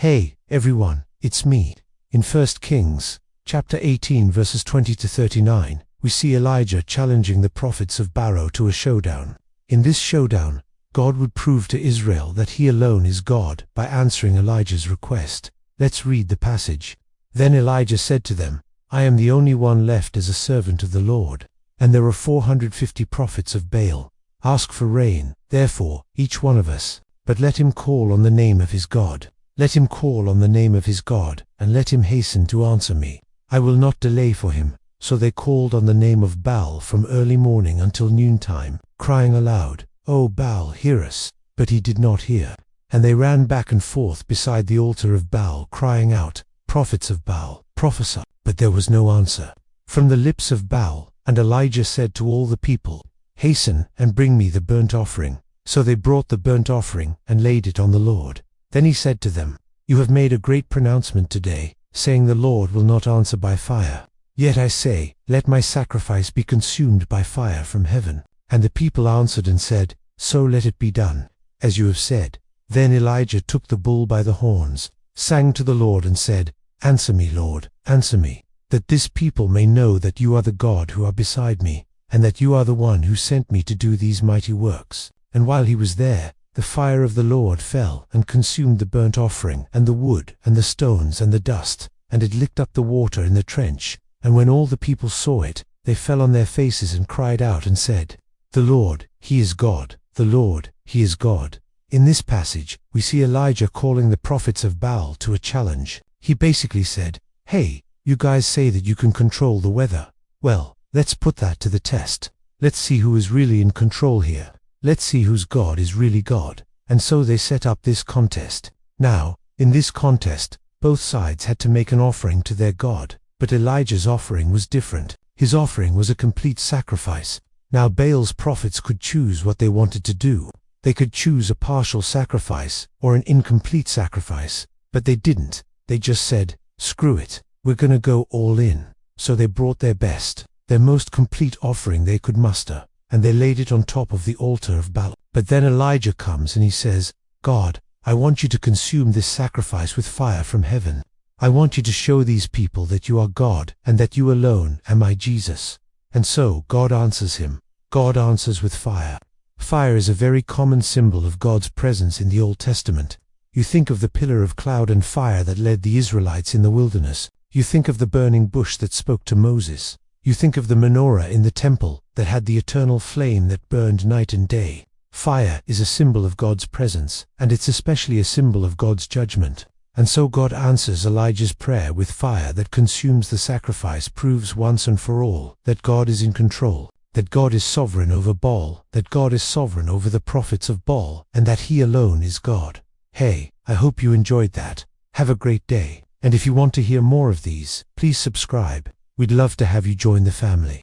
Hey, everyone, it's me. In 1 Kings, chapter 18 verses 20 to 39, we see Elijah challenging the prophets of Baal to a showdown. In this showdown, God would prove to Israel that he alone is God by answering Elijah's request. Let's read the passage. Then Elijah said to them, I am the only one left as a servant of the Lord, and there are 450 prophets of Baal. Ask for rain, therefore, each one of us, but let him call on the name of his God. Let him call on the name of his God, and let him hasten to answer me. I will not delay for him. So they called on the name of Baal from early morning until noontime, crying aloud, O Baal, hear us. But he did not hear. And they ran back and forth beside the altar of Baal, crying out, Prophets of Baal, prophesy. But there was no answer from the lips of Baal. And Elijah said to all the people, Hasten and bring me the burnt offering. So they brought the burnt offering and laid it on the Lord. Then he said to them, You have made a great pronouncement today, saying the Lord will not answer by fire. Yet I say, let my sacrifice be consumed by fire from heaven. And the people answered and said, So let it be done, as you have said. Then Elijah took the bull by the horns, sang to the Lord and said, Answer me, Lord, answer me, that this people may know that you are the God who are beside me, and that you are the one who sent me to do these mighty works. And while he was there, the fire of the Lord fell and consumed the burnt offering, and the wood, and the stones, and the dust, and it licked up the water in the trench. And when all the people saw it, they fell on their faces and cried out and said, The Lord, he is God, the Lord, he is God. In this passage, we see Elijah calling the prophets of Baal to a challenge. He basically said, Hey, you guys say that you can control the weather. Well, let's put that to the test. Let's see who is really in control here. Let's see whose God is really God. And so they set up this contest. Now, in this contest, both sides had to make an offering to their God. But Elijah's offering was different. His offering was a complete sacrifice. Now Baal's prophets could choose what they wanted to do. They could choose a partial sacrifice or an incomplete sacrifice. But they didn't. They just said, Screw it. We're gonna go all in. So they brought their best, their most complete offering they could muster, and they laid it on top of the altar of Baal. But then Elijah comes and he says, God, I want you to consume this sacrifice with fire from heaven. I want you to show these people that you are God, and that you alone am my Jesus. And so God answers him. God answers with fire. Fire is a very common symbol of God's presence in the Old Testament. You think of the pillar of cloud and fire that led the Israelites in the wilderness. You think of the burning bush that spoke to Moses. You think of the menorah in the temple that had the eternal flame that burned night and day. Fire is a symbol of God's presence, and it's especially a symbol of God's judgment. And so God answers Elijah's prayer with fire that consumes the sacrifice, proves once and for all that God is in control, that God is sovereign over Baal, that God is sovereign over the prophets of Baal, and that he alone is God. Hey, I hope you enjoyed that. Have a great day. And if you want to hear more of these, please subscribe. We'd love to have you join the family.